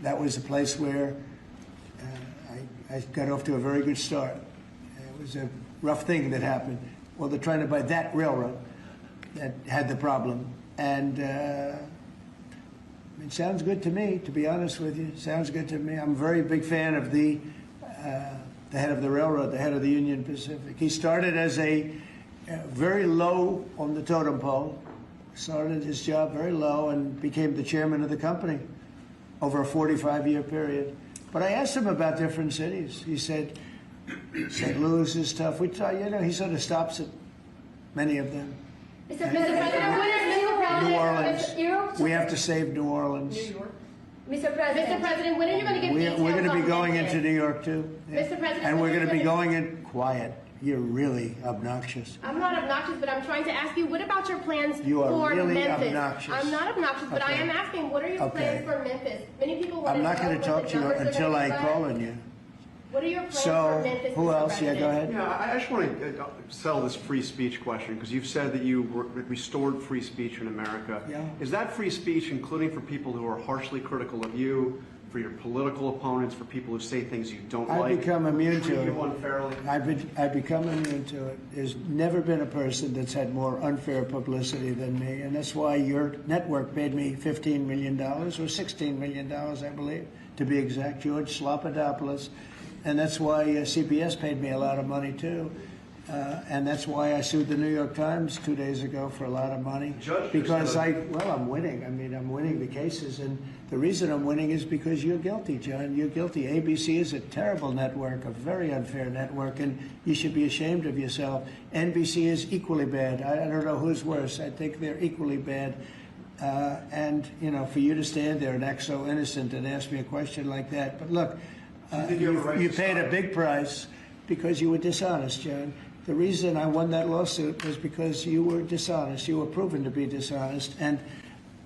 that was a place where I got off to a very good start. It was a rough thing that happened. Well, they're trying to buy that railroad that had the problem, and it sounds good to me, to be honest with you. Sounds good to me. I'm a very big fan of the head of the railroad, the head of the Union Pacific. He started as a very low on the totem pole, started his job very low and became the chairman of the company over a 45-year period. But I asked him about different cities. He said, St. Louis is tough. He sort of stops at many of them. Mr. President, New Orleans. We have to save New Orleans. New York. Mr. President, when are you going to get details We're going to be on going Memphis? into New York, too. Yeah. Mr. President, And we're when are going you to be gonna- going in quiet. You're really obnoxious. I'm not obnoxious, but I'm trying to ask you, what about your plans You are for really Memphis? obnoxious. I'm not obnoxious, but I Okay. am asking, what are your Okay. plans for Memphis? Many people want I'm to not know going to what talk the to you numbers are until gonna I be like. call on you. What are your plans for So, Memphis, who Mr. else? Yeah, go President? ahead. Yeah, I just want to settle this free speech question, because you've said that you restored free speech in America. Yeah. Is that free speech including for people who are harshly critical of you, for your political opponents, for people who say things you don't like? I've become immune treat to you it. unfairly? I've become immune to it. There's never been a person that's had more unfair publicity than me, and that's why your network paid me $15 million, or $16 million, I believe, to be exact, George Slopadopoulos. And that's why CBS paid me a lot of money, too. And that's why I sued the New York Times 2 days ago for a lot of money. Because I'm winning. I mean, I'm winning the cases. And the reason I'm winning is because you're guilty, John. You're guilty. ABC is a terrible network, a very unfair network, and you should be ashamed of yourself. NBC is equally bad. I don't know who's worse. I think they're equally bad. And, you know, for you to stand there and act so innocent and ask me a question like that. But look, you paid a big price because you were dishonest, John. The reason I won that lawsuit was because you were dishonest. You were proven to be dishonest. And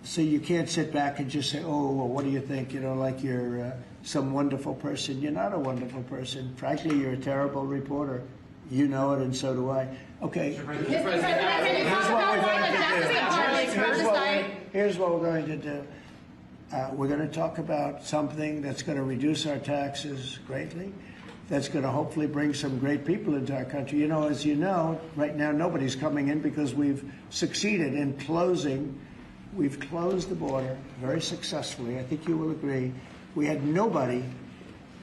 so you can't sit back and just say, oh, well, what do you think? You know, like you're some wonderful person. You're not a wonderful person. Frankly, you're a terrible reporter. You know it, and so do I. Okay. Here's what we're going to do. We're going to talk about something that's going to reduce our taxes greatly, that's going to hopefully bring some great people into our country. You know, as you know, right now nobody's coming in because we've succeeded in closing. We've closed the border very successfully. I think you will agree. We had nobody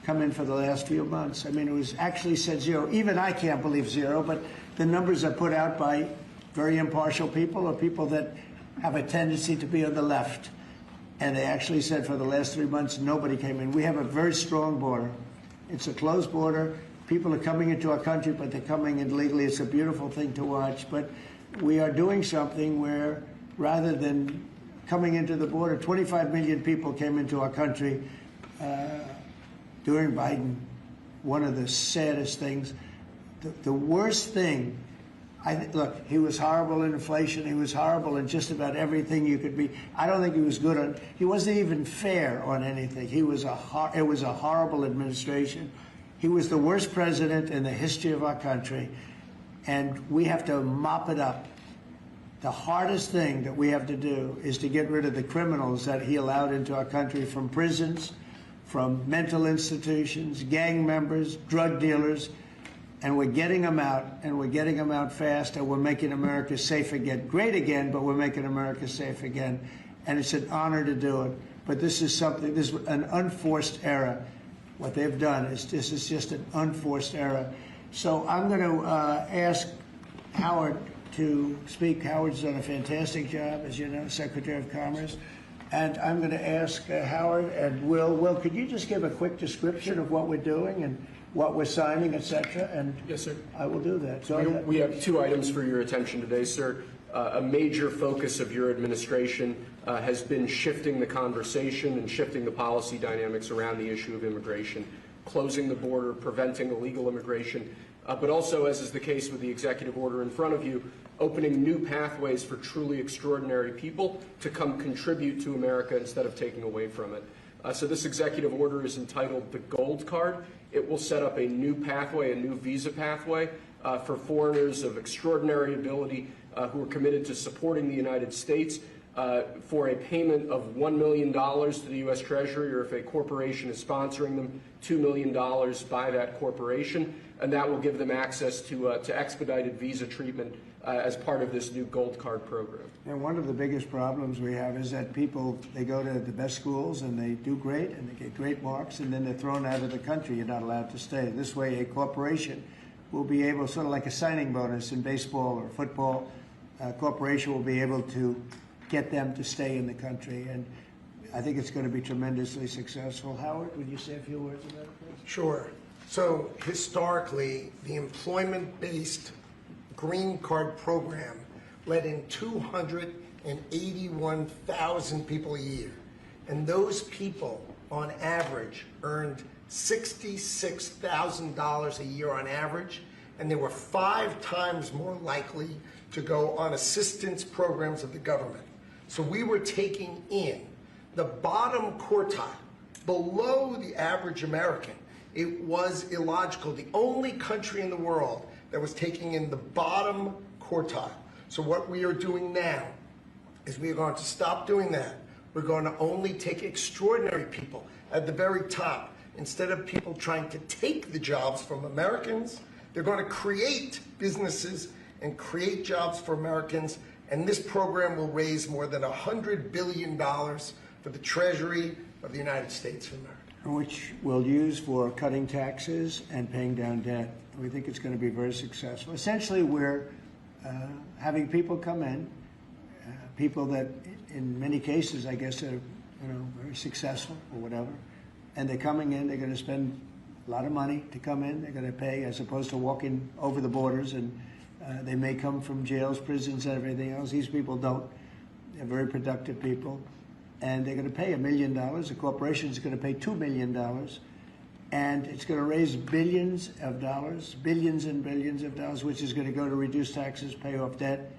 come in for the last few months. I mean, it was actually said zero. Even I can't believe zero, but the numbers are put out by very impartial people or people that have a tendency to be on the left. And they actually said for the last 3 months, nobody came in. We have a very strong border. It's a closed border. People are coming into our country, but they're coming in legally. It's a beautiful thing to watch. But we are doing something where rather than coming into the border, 25 million people came into our country during Biden. One of the saddest things. The worst thing, look, he was horrible in inflation. He was horrible in just about everything you could be. I don't think he was good on. He wasn't even fair on anything. It was a horrible administration. He was the worst president in the history of our country, and we have to mop it up. The hardest thing that we have to do is to get rid of the criminals that he allowed into our country from prisons, from mental institutions, gang members, drug dealers. And we're getting them out, and we're getting them out fast, and we're making America safe again. Great again, but we're making America safe again. And it's an honor to do it. But this is something, this is an unforced error. What they've done is this is just an unforced error. So I'm going to ask Howard to speak. Howard's done a fantastic job, as you know, Secretary of Commerce. And I'm going to ask Howard and Will. Will, could you just give a quick description of what we're doing and what we're signing, et cetera? And yes, sir. I will do that. So we have 2 items for your attention today, sir. A major focus of your administration has been shifting the conversation and shifting the policy dynamics around the issue of immigration, closing the border, preventing illegal immigration, but also, as is the case with the executive order in front of you, opening new pathways for truly extraordinary people to come contribute to America instead of taking away from it. So this executive order is entitled the Gold Card. It will set up a new pathway, a new visa pathway for foreigners of extraordinary ability who are committed to supporting the United States for a payment of $1 million to the U.S. Treasury, or if a corporation is sponsoring them, $2 million by that corporation, and that will give them access to expedited visa treatment as part of this new Gold Card program. And one of the biggest problems we have is that people, they go to the best schools and they do great and they get great marks, and then they're thrown out of the country. You're not allowed to stay. This way, a corporation will be able, sort of like a signing bonus in baseball or football, a corporation will be able to get them to stay in the country. And I think it's going to be tremendously successful. Howard, would you say a few words about it, please? Sure. So historically, the employment-based Green Card program let in 281,000 people a year. And those people, on average, earned $66,000 a year on average, and they were 5 times more likely to go on assistance programs of the government. So we were taking in the bottom quartile, below the average American, It was illogical. The only country in the world that was taking in the bottom quartile. So what we are doing now is we are going to stop doing that. We're going to only take extraordinary people at the very top. Instead of people trying to take the jobs from Americans, they're going to create businesses and create jobs for Americans. And this program will raise more than $100 billion for the Treasury of the United States of America. Which we'll use for cutting taxes and paying down debt. We think it's going to be very successful. Essentially, we're having people come in, people that in many cases, I guess, are very successful or whatever, and they're coming in, they're going to spend a lot of money to come in, they're going to pay as opposed to walking over the borders, and they may come from jails, prisons, and everything else. These people don't. They're very productive people. And they're going to pay $1 million. The corporation is going to pay $2 million. And it's going to raise billions of dollars, billions and billions of dollars, which is going to go to reduce taxes, pay off debt,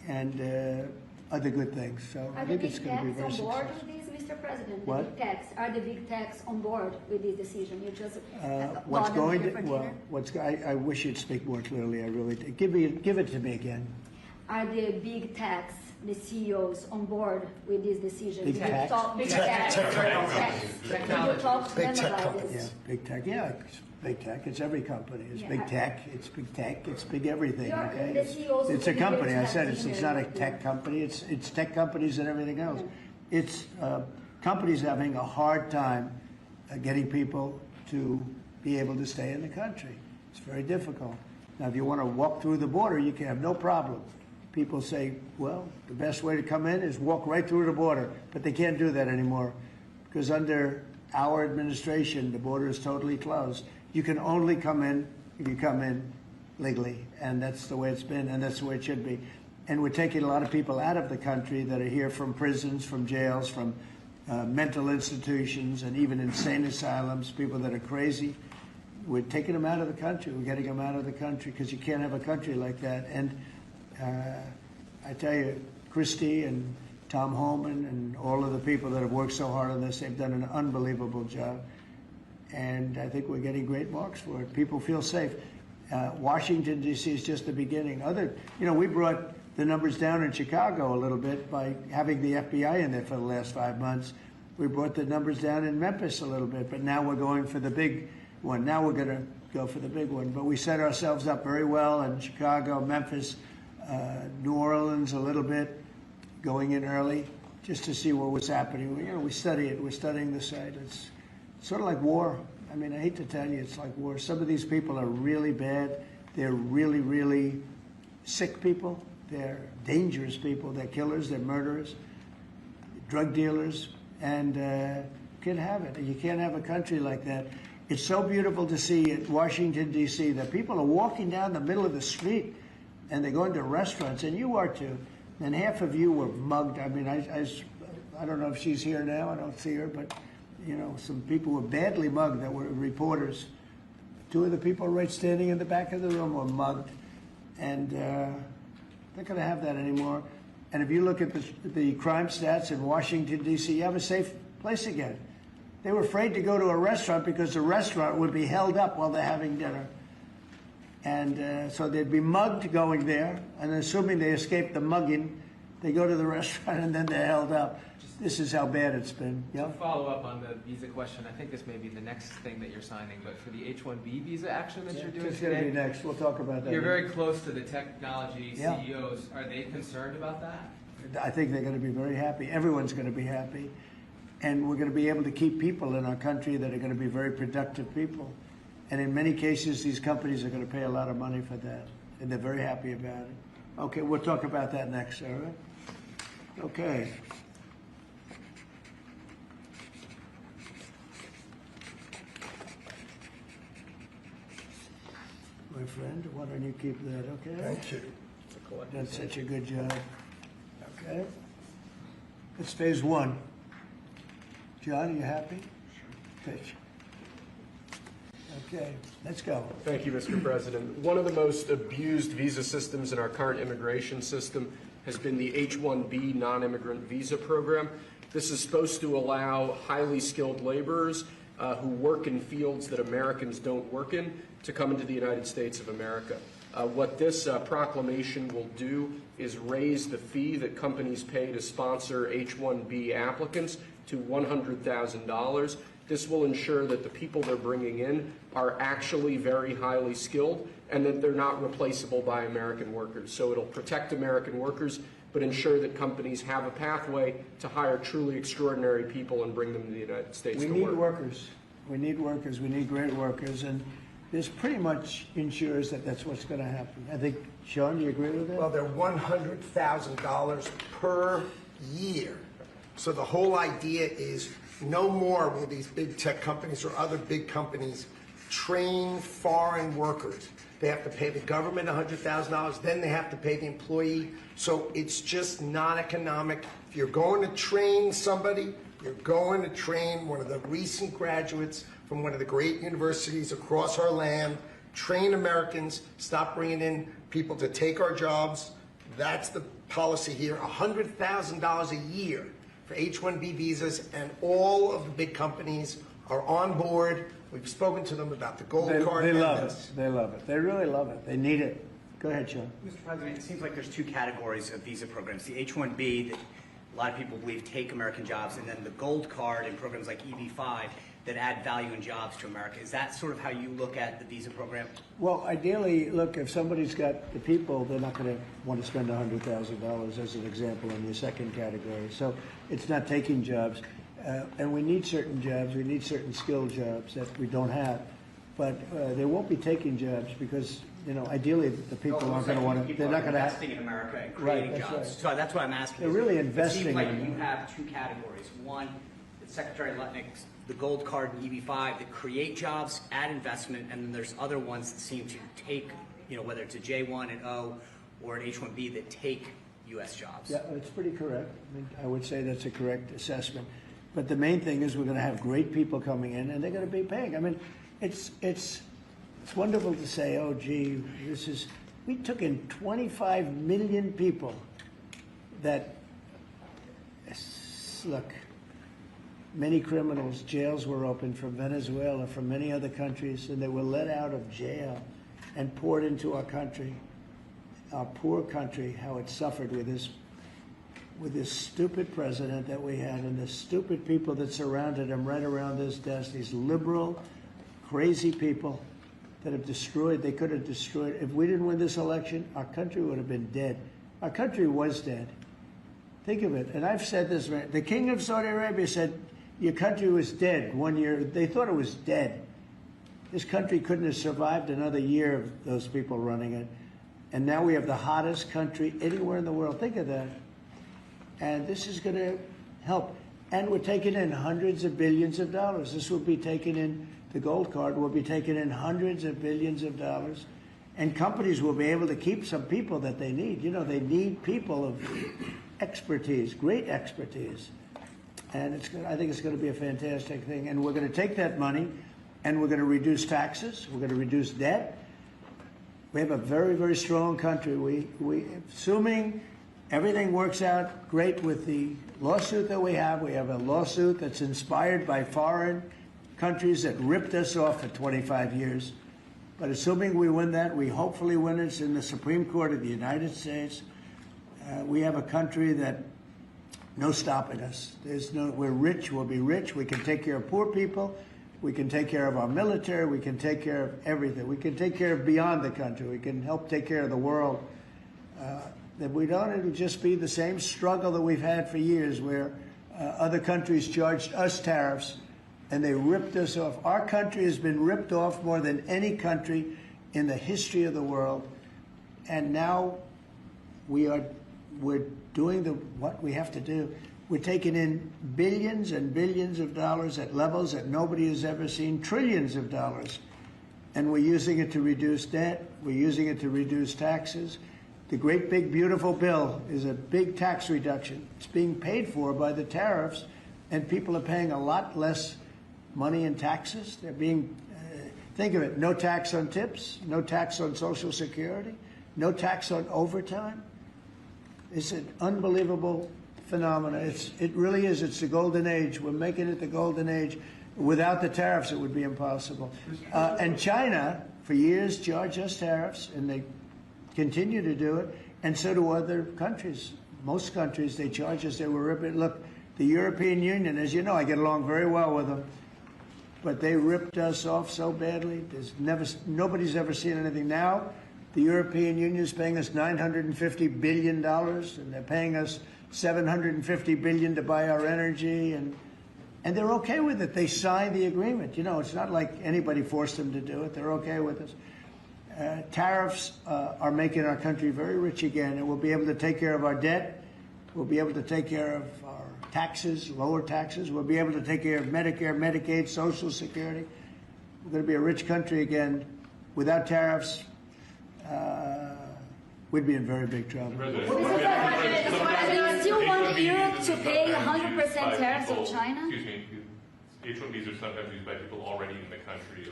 and other good things. So I think it's going to be very successful. Are the big techs on board with this, Mr. President? What? The big techs, are the big techs on board with this decision? You just What's going to, I wish you'd speak more clearly. I really do. Give it to me again. Are the big techs, the CEOs, on board with this decision? Big techs? Big techs. Did you talk to them about this? Yeah, big tech. Yeah, it's big tech. It's every company. It's big tech. It's big tech. It's big everything. Okay. It's a company. I said it's not a tech company. It's tech companies and everything else. It's companies having a hard time getting people to be able to stay in the country. It's very difficult. Now, if you want to walk through the border, you can have no problem. People say, well, the best way to come in is walk right through the border, but they can't do that anymore because under our administration, the border is totally closed. You can only come in if you come in legally, and that's the way it's been, and that's the way it should be. And we're taking a lot of people out of the country that are here from prisons, from jails, from mental institutions, and even insane asylums, people that are crazy. We're taking them out of the country. We're getting them out of the country because you can't have a country like that. And I tell you, Christie and Tom Holman and all of the people that have worked so hard on this, they've done an unbelievable job. And I think we're getting great marks for it. People feel safe. Washington, D.C. is just the beginning. We brought the numbers down in Chicago a little bit by having the FBI in there for the last 5 months. We brought the numbers down in Memphis a little bit, but now we're going for the big one. Now we're going to go for the big one. But we set ourselves up very well in Chicago, Memphis, New Orleans a little bit, going in early just to see what was happening. We study it. We're studying the site. It's sort of like war. I mean, I hate to tell you, it's like war. Some of these people are really bad. They're really, really sick people. They're dangerous people. They're killers. They're murderers, drug dealers, and you can't have it. You can't have a country like that. It's so beautiful to see at Washington, D.C., that people are walking down the middle of the street and they're going to restaurants, and you are too. And half of you were mugged. I mean, I don't know if she's here now. I don't see her, but some people were badly mugged that were reporters. 2 of the people right standing in the back of the room were mugged, and they're not going to have that anymore. And if you look at the crime stats in Washington, D.C., you have a safe place again. They were afraid to go to a restaurant because the restaurant would be held up while they're having dinner. And so they'd be mugged going there, and assuming they escaped the mugging, they go to the restaurant and then they're held up. This is how bad it's been. To follow up on the visa question, I think this may be the next thing that you're signing, but for the H-1B visa action that you're doing it's going to be next. We'll talk about that. You're very close to the technology CEOs. Are they concerned about that? I think they're going to be very happy. Everyone's going to be happy. And we're going to be able to keep people in our country that are going to be very productive people. And in many cases, these companies are going to pay a lot of money for that. And they're very happy about it. Okay, we'll talk about that next, all right? Okay. My friend, why don't you keep that, okay? Thank you. That's such a good job. Okay. It's phase 1. John, are you happy? Good. Okay, let's go. Thank you, Mr. President. One of the most abused visa systems in our current immigration system has been the H-1B non-immigrant visa program. This is supposed to allow highly skilled laborers who work in fields that Americans don't work in to come into the United States of America. What this proclamation will do is raise the fee that companies pay to sponsor H-1B applicants to $100,000. This will ensure that the people they're bringing in are actually very highly skilled and that they're not replaceable by American workers. So it'll protect American workers, but ensure that companies have a pathway to hire truly extraordinary people and bring them to the United States to work. We need workers. We need workers. We need great workers. And this pretty much ensures that that's what's going to happen. I think, Sean, do you agree with that? Well, they're $100,000 per year. So the whole idea is no more will these big tech companies or other big companies train foreign workers. They have to pay the government $100,000, then they have to pay the employee. So it's just not economic. If you're going to train somebody, you're going to train one of the recent graduates from one of the great universities across our land, train Americans, stop bringing in people to take our jobs. That's the policy here, $100,000 a year for H-1B visas, and all of the big companies are on board. We've spoken to them about the gold card. They love it. They love it. They really love it. They need it. Go ahead, Sean. Mr. President, it seems like there's two categories of visa programs. The H-1B that a lot of people believe take American jobs, and then the gold card and programs like EB-5 that add value and jobs to America. Is that sort of how you look at the visa program? Well, ideally, look, if somebody's got the people, they're not going to want to spend $100,000 as an example in your second category. So it's not taking jobs. And we need certain jobs. We need certain skilled jobs that we don't have. But they won't be taking jobs because, you know, ideally the people aren't going to want to. They're not going to investing in America and creating jobs. Right. So that's what I'm asking. They're really investing. It seems like you have two categories. One, Secretary Lutnick's the gold card and EB-5 that create jobs, add investment, and then there's other ones that seem to take, you know, whether it's a J1 and O or an H-1B that take U.S. jobs. Yeah, it's pretty correct. I mean, I would say that's a correct assessment. But the main thing is we're going to have great people coming in, and they're going to be paying. I mean, it's wonderful to say, oh, gee, we took in 25 million people that, look, many criminals, jails were opened from Venezuela, from many other countries, and they were let out of jail and poured into our country, our poor country, how it suffered with this stupid president that we had and the stupid people that surrounded him right around this desk, these liberal, crazy people that have destroyed, they could have destroyed. If we didn't win this election, our country would have been dead. Our country was dead. Think of it. And I've said this, the king of Saudi Arabia said, your country was dead 1 year. They thought it was dead. This country couldn't have survived another year of those people running it. And now we have the hottest country anywhere in the world. Think of that. And this is going to help. And we're taking in hundreds of billions of dollars. This will be taken in, the gold card will be taken in hundreds of billions of dollars. And companies will be able to keep some people that they need. You know, they need people of expertise, great expertise. And I think it's going to be a fantastic thing. And we're going to take that money and we're going to reduce taxes. We're going to reduce debt. We have a very, very strong country. We assuming everything works out great with the lawsuit that we have a lawsuit that's inspired by foreign countries that ripped us off for 25 years. But assuming we win that, we hopefully win it in the Supreme Court of the United States. We have a country that no stopping us. We're rich, we'll be rich. We can take care of poor people. We can take care of our military. We can take care of everything. We can take care of beyond the country. We can help take care of the world. That we don't, it'll just be the same struggle that we've had for years where other countries charged us tariffs and they ripped us off. Our country has been ripped off more than any country in the history of the world. And now we're doing what we have to do. We're taking in billions and billions of dollars at levels that nobody has ever seen, trillions of dollars. And we're using it to reduce debt. We're using it to reduce taxes. The great big beautiful bill is a big tax reduction. It's being paid for by the tariffs, and people are paying a lot less money in taxes. They're being, think of it, no tax on tips, no tax on Social Security, no tax on overtime. It's an unbelievable phenomenon. It really is. It's the golden age. We're making it the golden age. Without the tariffs, it would be impossible. And China, for years, charged us tariffs, and they continue to do it, and so do other countries. Most countries, they charge us. They were ripping. Look, the European Union, as you know, I get along very well with them, but they ripped us off so badly. Nobody's ever seen anything. Now, the European Union is paying us $950 billion, and they're paying us $750 billion to buy our energy, and they're okay with it. They signed the agreement. You know, it's not like anybody forced them to do it. They're okay with us. Tariffs are making our country very rich again, and we'll be able to take care of our debt. We'll be able to take care of our taxes, lower taxes. We'll be able to take care of Medicare, Medicaid, Social Security. We're going to be a rich country again. Without tariffs, we'd be in very big trouble. Do you still want Europe to pay 100% tariffs on China? Excuse me. H-1Bs are sometimes used by people already in the country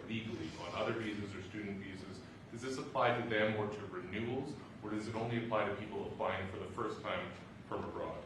legally on other visas or student visas. Does this apply to them or to renewals, or does it only apply to people applying for the first time from abroad?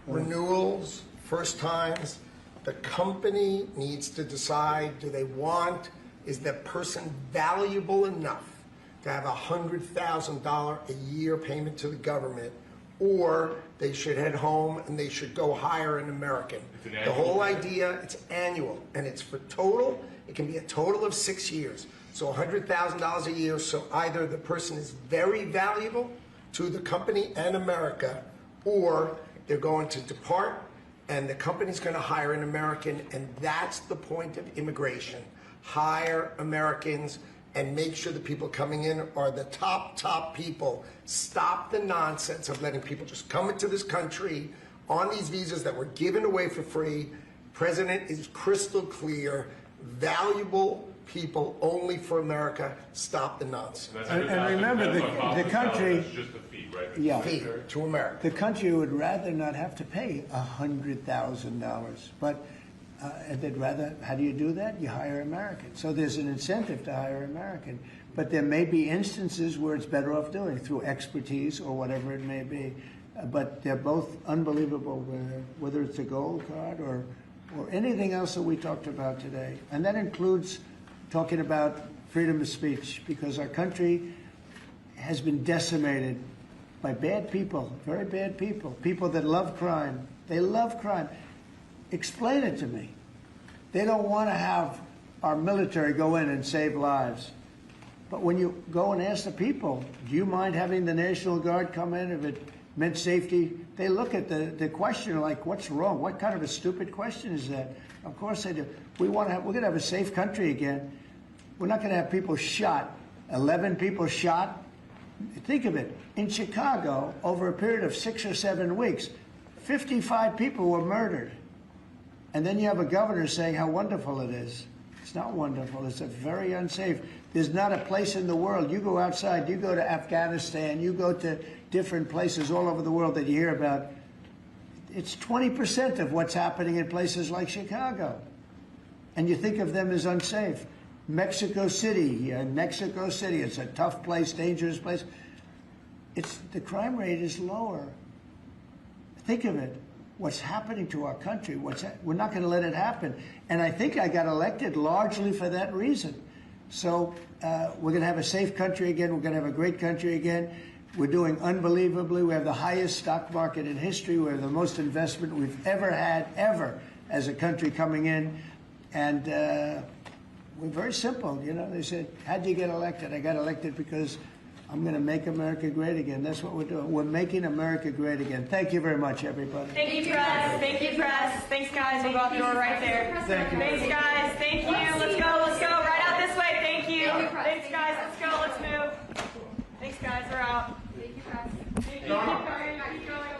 Renewals, first times, the company needs to decide, do they want, is that person valuable enough to have $100,000 a year payment to the government, or they should head home and they should go hire an American. The whole idea, it's annual, and it's for total, it can be a total of 6 years. So $100,000 a year, so either the person is very valuable to the company and America, or they're going to depart and the company's going to hire an American, and that's the point of immigration. Hire Americans and make sure the people coming in are the top people. Stop the nonsense of letting people just come into this country on these visas that were given away for free. President is crystal clear. Valuable people only for America. Stop the nonsense. And remember, the country, It's just a fee, right? yeah, Fee to America. the country would rather not have to pay $100,000, but they'd rather. How do you do that? You hire Americans. So there's an incentive to hire American, but there may be instances where it's better off doing it through expertise or whatever it may be. But they're both unbelievable, whether it's a gold card or anything else that we talked about today, and that includes talking about freedom of speech, because our country has been decimated by bad people, very bad people, people that love crime. They love crime. Explain it to me. They don't want to have our military go in and save lives. But when you go and ask the people, do you mind having the National Guard come in if it meant safety? They look at the question like, what's wrong? What kind of a stupid question is that? Of course they do. We're going to have a safe country again. We're not going to have people shot, 11 people shot. Think of it. In Chicago, over a period of 6 or 7 weeks, 55 people were murdered. And then you have a governor saying how wonderful it is. It's not wonderful. It's very unsafe. There's not a place in the world. You go outside, you go to Afghanistan, you go to different places all over the world that you hear about. It's 20% of what's happening in places like Chicago. And you think of them as unsafe. Mexico City, it's a tough place, dangerous place. The crime rate is lower. Think of it. What's happening to our country? We're not going to let it happen. And I think I got elected largely for that reason. So we're going to have a safe country again. We're going to have a great country again. We're doing unbelievably. We have the highest stock market in history. We have the most investment we've ever had, ever, as a country coming in. And we're very simple. You know, they said, how'd you get elected? I got elected because I'm going to make America great again. That's what we're doing. We're making America great again. Thank you very much, everybody. Thank you, press. Thank you, press. Thanks, guys. We'll go out the door right there. Thank you. Thanks, guys. Thank you. Let's go. Let's go. Right out this way. Thank you. Thanks, guys. Let's go. Let's move. Thanks, guys. We're out. Thank you, press. Thank you. Keep going. Keep going.